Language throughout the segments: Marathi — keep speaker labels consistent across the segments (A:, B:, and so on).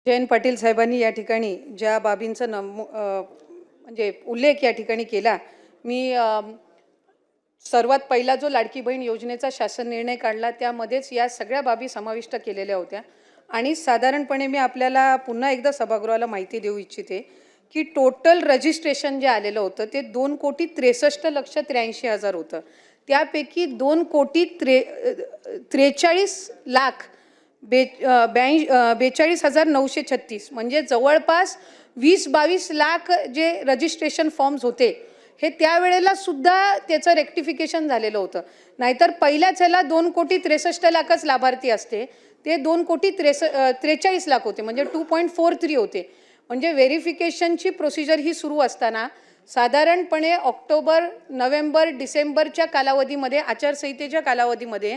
A: जयंत पाटील साहेबांनी या ठिकाणी ज्या बाबींचा म्हणजे उल्लेख या ठिकाणी केला, मी सर्वात पहिला जो लाडकी बहीण योजनेचा शासन निर्णय काढला त्यामध्येच या सगळ्या बाबी समाविष्ट केलेल्या होत्या। आणि साधारणपणे मी आपल्याला पुन्हा एकदा सभागृहाला माहिती देऊ इच्छिते की टोटल रजिस्ट्रेशन जे आलेलं होतं ते 2,63,83,000 होतं। त्यापैकी 2,43,42,936 म्हणजे जवळपास 20-22 लाख जे रजिस्ट्रेशन फॉर्म्स होते हे त्यावेळेला सुद्धा त्याचं रेक्टिफिकेशन झालेलं होतं। नाहीतर पहिल्याच ह्याला 2,63,00,000च लाभार्थी असते, ते 2,43,00,000 होते, म्हणजे 2.43 होते। म्हणजे व्हेरिफिकेशनची प्रोसिजर ही सुरू असताना साधारणपणे ऑक्टोबर, नोव्हेंबर, डिसेंबरच्या कालावधीमध्ये आचारसंहितेच्या कालावधीमध्ये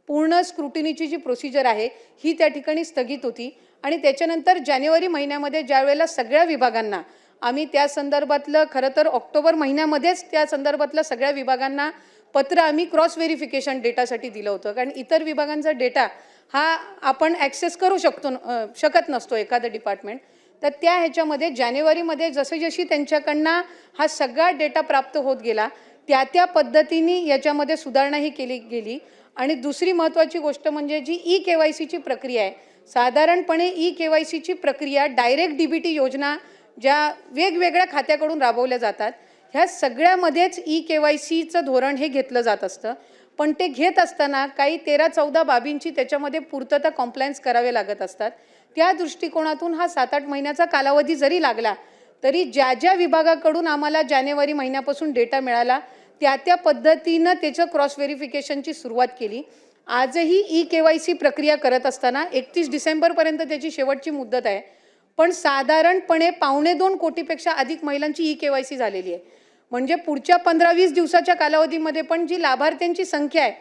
A: पूर्ण स्क्रुटिनीची जी प्रोसिजर आहे ही त्या ठिकाणी स्थगित होती। आणि त्याच्यानंतर जानेवारी महिन्यामध्ये ज्यावेळेला सगळ्या विभागांना आम्ही त्या संदर्भातलं खरं तर ऑक्टोबर महिन्यामध्येच त्या संदर्भातल्या सगळ्या विभागांना पत्र आम्ही क्रॉस व्हेरिफिकेशन डेटासाठी दिलं होतं, कारण इतर विभागांचा डेटा हा आपण ॲक्सेस करू शकत नसतो एखादं डिपार्टमेंट। तर त्या ह्याच्यामध्ये जानेवारीमध्ये जशी त्यांच्याकडनं हा सगळा डेटा प्राप्त होत गेला त्या पद्धतीने याच्यामध्ये सुधारणाही केली गेली। आणि दुसरी महत्त्वाची गोष्ट म्हणजे जी ई-KYCची प्रक्रिया आहे, साधारणपणे ई-KYCची प्रक्रिया डायरेक्ट DBT योजना ज्या वेगवेगळ्या खात्याकडून राबवल्या जातात ह्या सगळ्यामध्येच ई-KYCचं धोरण हे घेतलं जात असतं। पण ते घेत असताना काही 13-14 बाबींची त्याच्यामध्ये पूर्तता कॉम्प्लायन्स करावे लागत असतात। त्या दृष्टिकोनातून हा 7-8 महिन्याचा कालावधी जरी लागला तरी ज्या विभागाकडून आम्हाला जानेवारी महिन्यापासून डेटा मिळाला त्या पद्धतीनं त्याचं क्रॉस व्हेरिफिकेशनची सुरुवात केली। आजही ई-KYC प्रक्रिया करत असताना 31 डिसेंबरपर्यंत त्याची शेवटची मुदत आहे, पण साधारणपणे 2.25 कोटीपेक्षा अधिक महिलांची ई-KYC झालेली आहे। म्हणजे पुढच्या 15-20 दिवसाच्या कालावधीमध्ये पण जी लाभार्थ्यांची संख्या आहे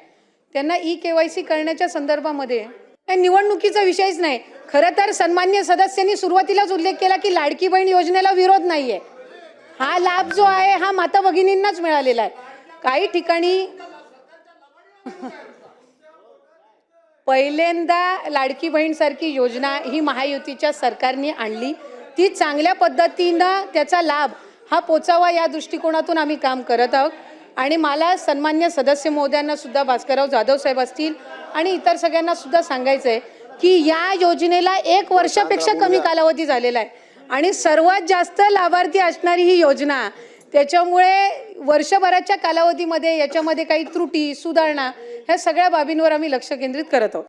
A: त्यांना ई-KYC करण्याच्या संदर्भामध्ये निवडणुकीचा विषयच नाही। खरं तर सन्मान्य सदस्यांनी सुरुवातीलाच उल्लेख केला की लाडकी बहीण योजनेला विरोध नाहीये, हा लाभ जो आहे हा माता भगिनींनाच मिळालेला आहे। काही ठिकाणी पहिल्यांदा लाडकी बहीण सारखी योजना ही महायुतीच्या सरकारने आणली, ती चांगल्या पद्धतीनं त्याचा लाभ हा पोचावा या दृष्टिकोनातून आम्ही काम करत आहोत। आणि मला सन्मान्य सदस्य महोदयांना सुद्धा, भास्करराव जाधव साहेब असतील आणि इतर सगळ्यांना सुद्धा सांगायचं आहे की या योजनेला 1 वर्षापेक्षा कमी कालावधी झालेला आहे आणि सर्वात जास्त लाभार्थी असणारी ही योजना, त्याच्यामुळे वर्षभराच्या कालावधीमध्ये याच्यामध्ये काही त्रुटी सुधारणा ह्या सगळ्या बाबींवर आम्ही लक्ष केंद्रित करत आहोत।